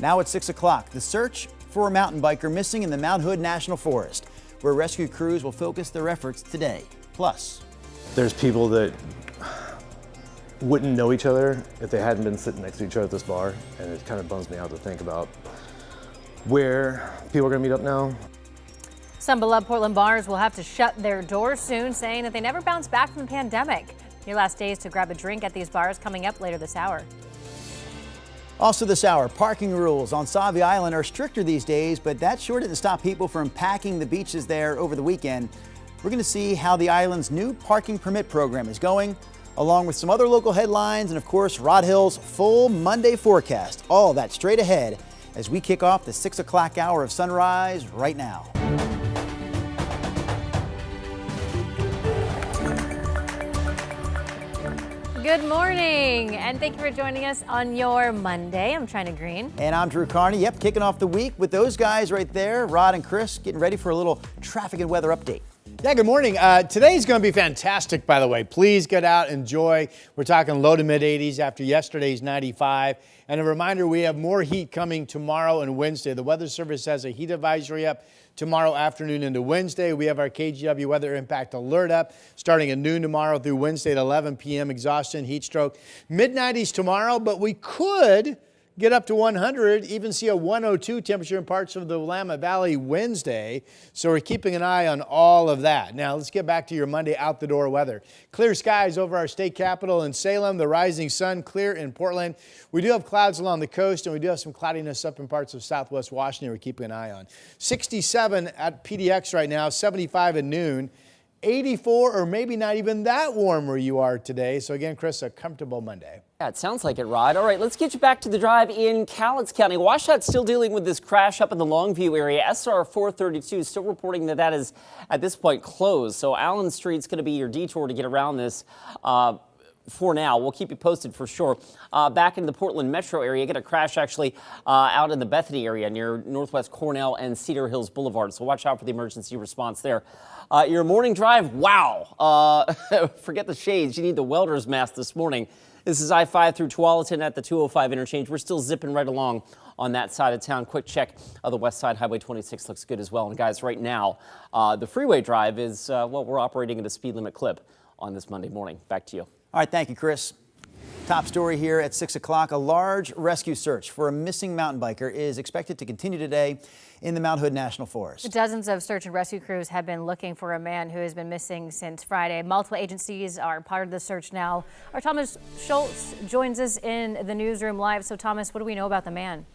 Now at 6 o'clock, the search for a mountain biker missing in the Mount Hood National Forest, where rescue crews will focus their efforts today. Plus, there's people that wouldn't know each other if they hadn't been sitting next to each other at this bar, and it kind of bums me out to think about where people are going to meet up now. Some beloved Portland bars will have to shut their doors soon, saying that they never bounced back from the pandemic. Your last days to grab a drink at these bars coming up later this hour. Also this hour, parking rules on Sauvie Island are stricter these days, but that sure didn't stop people from packing the beaches there over the weekend. We're going to see how the island's new parking permit program is going, along with some other local headlines and, of course, Rod Hill's full Monday forecast. All that straight ahead as we kick off the 6 o'clock hour of sunrise right now. Good morning, and thank you for joining us on your Monday. I'm China Green. And I'm Drew Carney. Yep, kicking off the week with those guys right there, Rod and Chris, getting ready for a little traffic and weather update. Yeah, good morning. Today's going to be fantastic, by the way. Please get out, enjoy. We're talking low to mid 80s after yesterday's 95. And a reminder, we have more heat coming tomorrow and Wednesday. The Weather Service has a heat advisory up tomorrow afternoon into Wednesday. We have our KGW weather impact alert up starting at noon tomorrow through Wednesday at 11 p.m. Exhaustion, heat stroke. Mid-90s tomorrow, but we could get up to 100, even see a 102 temperature in parts of the Willamette Valley Wednesday. So we're keeping an eye on all of that. Now let's get back to your Monday out the door weather. Clear skies over our state capital in Salem, the rising sun clear in Portland. We do have clouds along the coast, and we do have some cloudiness up in parts of southwest Washington we're keeping an eye on. 67 at PDX right now, 75 at noon. 84 or maybe not even that warm where you are today. So again, Chris, a comfortable Monday. Yeah, it sounds like it, Rod. All right, let's get you back to the drive in Cowlitz County. Washout still dealing with this crash up in the Longview area. SR 432 still reporting that that is at this point closed. So Allen Street's going to be your detour to get around this. For now, we'll keep you posted for sure. Back in the Portland metro area, get a crash actually out in the Bethany area near Northwest Cornell and Cedar Hills Boulevard. So watch out for the emergency response there. Your morning drive, wow. Forget the shades. You need the welder's mask this morning. This is I-5 through Tualatin at the 205 interchange. We're still zipping right along on that side of town. Quick check of the west side. Highway 26 looks good as well. And guys, right now, the freeway drive is, well, we're operating at a speed limit clip on this Monday morning. Back to you. All right, thank you, Chris. Top story here at 6 o'clock. A large rescue search for a missing mountain biker is expected to continue today in the Mount Hood National Forest. Dozens of search and rescue crews have been looking for a man who has been missing since Friday. Multiple agencies are part of the search now. Our Thomas Schultz joins us in the newsroom live. So, Thomas, what do we know about the man?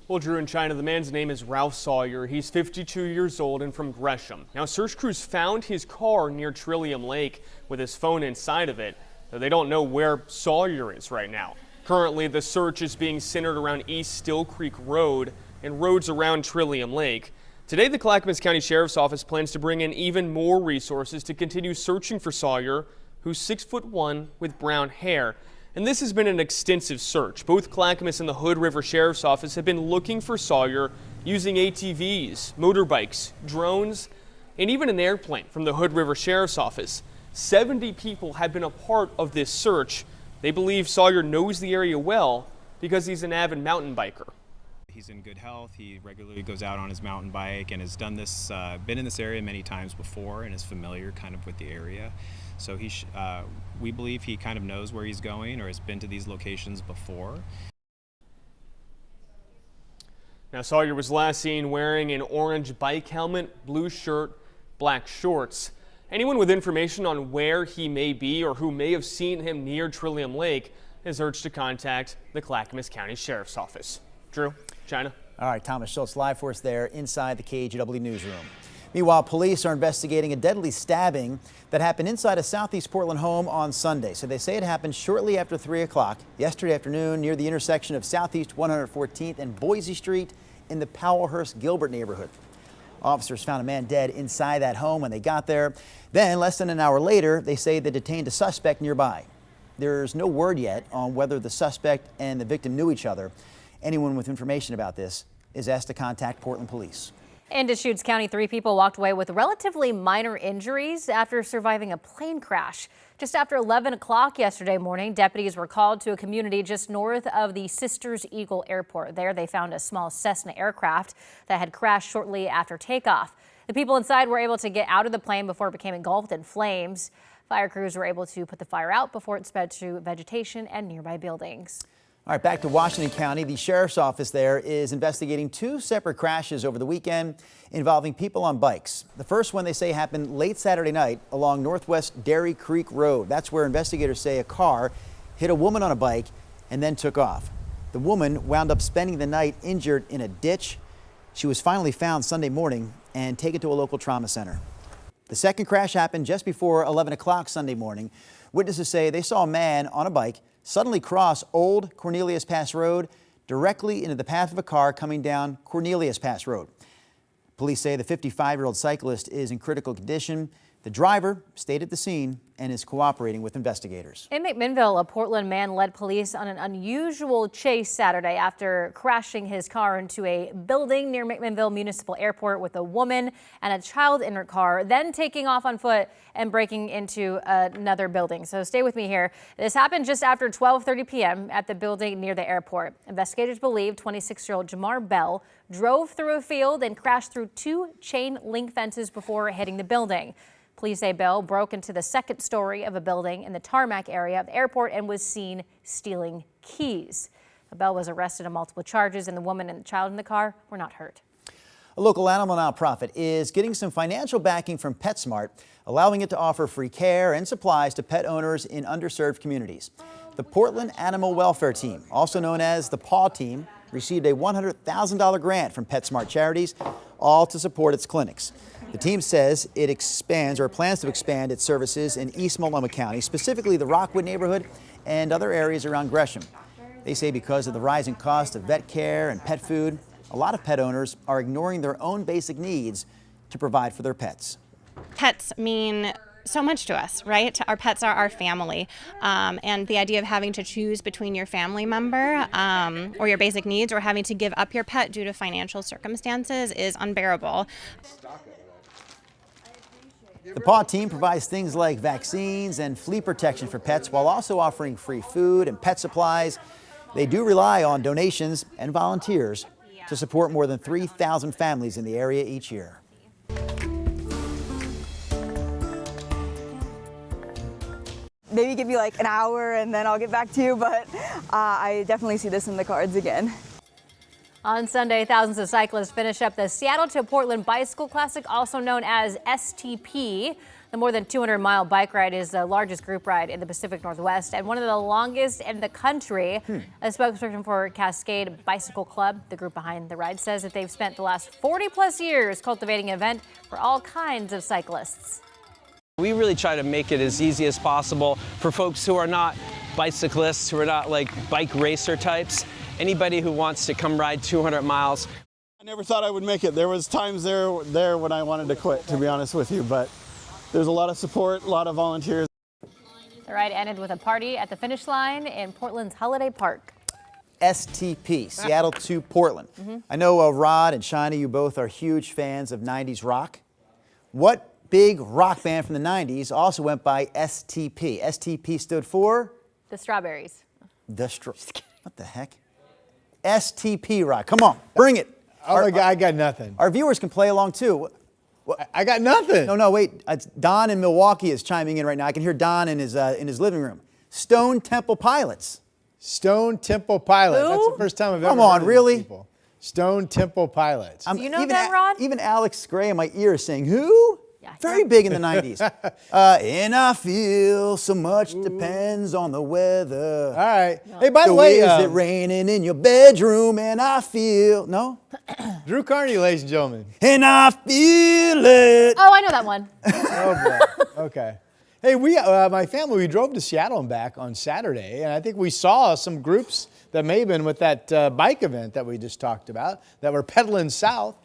Well, Drew and China, the man's name is Ralph Sawyer. He's 52 years old and from Gresham. Now, search crews found his car near Trillium Lake with his phone inside of it. They don't know where Sawyer is right now. Currently, the search is being centered around East Still Creek Road and roads around Trillium Lake. Today, the Clackamas County Sheriff's Office plans to bring in even more resources to continue searching for Sawyer, who's 6'1" with brown hair. And this has been an extensive search. Both Clackamas and the Hood River Sheriff's Office have been looking for Sawyer using ATVs, motorbikes, drones, and even an airplane from the Hood River Sheriff's Office. 70 people have been a part of this search. They believe Sawyer knows the area well because he's an avid mountain biker. He's in good health. He regularly goes out on his mountain bike and has done this, been in this area many times before and is familiar kind of with the area. So we believe he kind of knows where he's going or has been to these locations before. Now, Sawyer was last seen wearing an orange bike helmet, blue shirt, black shorts. Anyone with information on where he may be or who may have seen him near Trillium Lake is urged to contact the Clackamas County Sheriff's Office. Drew, China. All right, Thomas Schultz live for us there inside the KGW newsroom. Meanwhile, police are investigating a deadly stabbing that happened inside a Southeast Portland home on Sunday. So they say it happened shortly after 3 o'clock yesterday afternoon near the intersection of Southeast 114th and Boise Street in the Powellhurst-Gilbert neighborhood. Officers found a man dead inside that home when they got there. Then, less than an hour later, they say they detained a suspect nearby. There's no word yet on whether the suspect and the victim knew each other. Anyone with information about this is asked to contact Portland police. In Deschutes County, 3 people walked away with relatively minor injuries after surviving a plane crash. Just after 11 o'clock yesterday morning, deputies were called to a community just north of the Sisters Eagle Airport. There, they found a small Cessna aircraft that had crashed shortly after takeoff. The people inside were able to get out of the plane before it became engulfed in flames. Fire crews were able to put the fire out before it spread to vegetation and nearby buildings. All right, back to Washington County. The sheriff's office there is investigating 2 separate crashes over the weekend involving people on bikes. The first one, they say, happened late Saturday night along Northwest Dairy Creek Road. That's where investigators say a car hit a woman on a bike and then took off. The woman wound up spending the night injured in a ditch. She was finally found Sunday morning and taken to a local trauma center. The second crash happened just before 11 o'clock Sunday morning. Witnesses say they saw a man on a bike suddenly cross Old Cornelius Pass Road directly into the path of a car coming down Cornelius Pass Road. Police say the 55-year-old cyclist is in critical condition. The driver stayed at the scene and is cooperating with investigators. In McMinnville, a Portland man led police on an unusual chase Saturday after crashing his car into a building near McMinnville Municipal Airport with a woman and a child in her car, then taking off on foot and breaking into another building. So stay with me here. This happened just after 12:30 p.m. at the building near the airport. Investigators believe 26-year-old Jamar Bell drove through a field and crashed through 2 chain link fences before hitting the building. Police say Bell broke into the second story of a building in the tarmac area of the airport and was seen stealing keys. Bell was arrested on multiple charges, and the woman and the child in the car were not hurt. A local animal nonprofit is getting some financial backing from PetSmart, allowing it to offer free care and supplies to pet owners in underserved communities. The Portland Animal Welfare Team, also known as the PAW Team, received a $100,000 grant from PetSmart Charities, all to support its clinics. The team says it expands or plans to expand its services in East Multnomah County, specifically the Rockwood neighborhood and other areas around Gresham. They say because of the rising cost of vet care and pet food, a lot of pet owners are ignoring their own basic needs to provide for their pets. Pets mean so much to us, right? Our pets are our family. And the idea of having to choose between your family member or your basic needs or having to give up your pet due to financial circumstances is unbearable. The PAW Team provides things like vaccines and flea protection for pets while also offering free food and pet supplies. They do rely on donations and volunteers to support more than 3,000 families in the area each year. Maybe give you like an hour and then I'll get back to you, but I definitely see this in the cards again. On Sunday, thousands of cyclists finish up the Seattle to Portland Bicycle Classic, also known as STP. The more than 200-mile bike ride is the largest group ride in the Pacific Northwest and one of the longest in the country. A spokesperson for Cascade Bicycle Club, the group behind the ride, says that they've spent the last 40-plus years cultivating an event for all kinds of cyclists. We really try to make it as easy as possible for folks who are not bicyclists, who are not like bike racer types. Anybody who wants to come ride 200 miles. I never thought I would make it. There was times there when I wanted to quit, to be honest with you, but there's a lot of support, a lot of volunteers. The ride ended with a party at the finish line in Portland's Holiday Park. STP, Seattle to Portland. I know Rod and Shina, you both are huge fans of 90s rock. What big rock band from the 90s also went by STP? STP stood for? The Strawberries. What the heck? STP rock. Come on, bring it. Oh my God, I got nothing. Our viewers can play along too. I got nothing. No, wait. It's Don in Milwaukee is chiming in right now. I can hear Don in his living room. Stone Temple Pilots. Stone Temple Pilots. Who? That's the first time I've ever Come heard on, of these really? people. Stone Temple Pilots. Do you know them, Rod? Even Alex Gray in my ear is saying, who? Yeah. Very big in the 90s. And I feel so much depends on the weather. All right. Hey, by the way, is it raining in your bedroom? And I feel, no? Drew Carney, ladies and gentlemen. And I feel it. Oh, I know that one. Oh, boy. Okay. Hey, my family, we drove to Seattle and back on Saturday, and I think we saw some groups that may have been with that bike event that we just talked about that were pedaling south.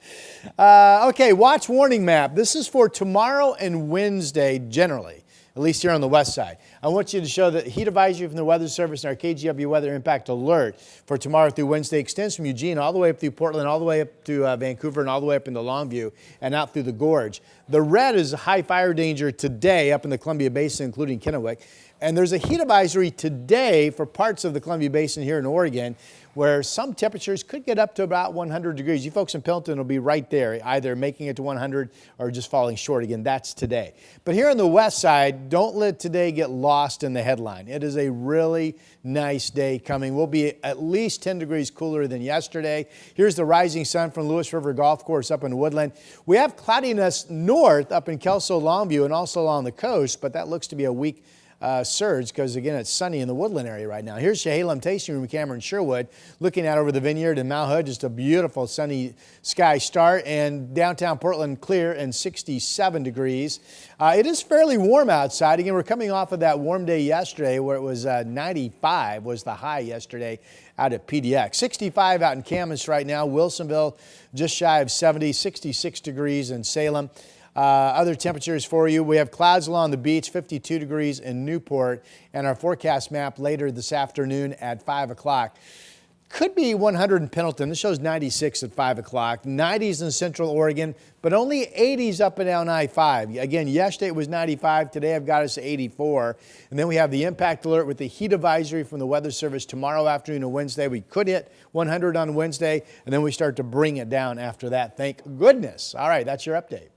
Okay, watch warning map. This is for tomorrow and Wednesday generally. at least here on the west side. I want you to show that heat advisory from the Weather Service and our KGW weather impact alert for tomorrow through Wednesday extends from Eugene all the way up through Portland, all the way up to Vancouver, and all the way up into Longview and out through the gorge. The red is high fire danger today up in the Columbia Basin, including Kennewick. And there's a heat advisory today for parts of the Columbia Basin here in Oregon, where some temperatures could get up to about 100 degrees. You folks in Pendleton will be right there, either making it to 100 or just falling short again. That's today. But here on the west side, don't let today get lost in the headline. It is a really nice day coming. We'll be at least 10 degrees cooler than yesterday. Here's the rising sun from Lewis River Golf Course up in Woodland. We have cloudiness north up in Kelso, Longview, and also along the coast, but that looks to be a weak surge because, again, it's sunny in the Woodland area right now. Here's Chehalem Tasting Room camera in Sherwood looking out over the vineyard in Mount Hood. Just a beautiful sunny sky start, and downtown Portland clear and 67 degrees. It is fairly warm outside. Again, we're coming off of that warm day yesterday where it was 95 was the high yesterday out at PDX. 65 out in Camas right now. Wilsonville just shy of 70, 66 degrees in Salem. Other temperatures for you. We have clouds along the beach, 52 degrees in Newport, and our forecast map later this afternoon at 5 o'clock. Could be 100 in Pendleton. This shows 96 at 5 o'clock. 90s in Central Oregon, but only 80s up and down I-5. Again, yesterday it was 95. Today I've got us to 84. And then we have the impact alert with the heat advisory from the Weather Service tomorrow afternoon and Wednesday. We could hit 100 on Wednesday, and then we start to bring it down after that. Thank goodness. All right, that's your update.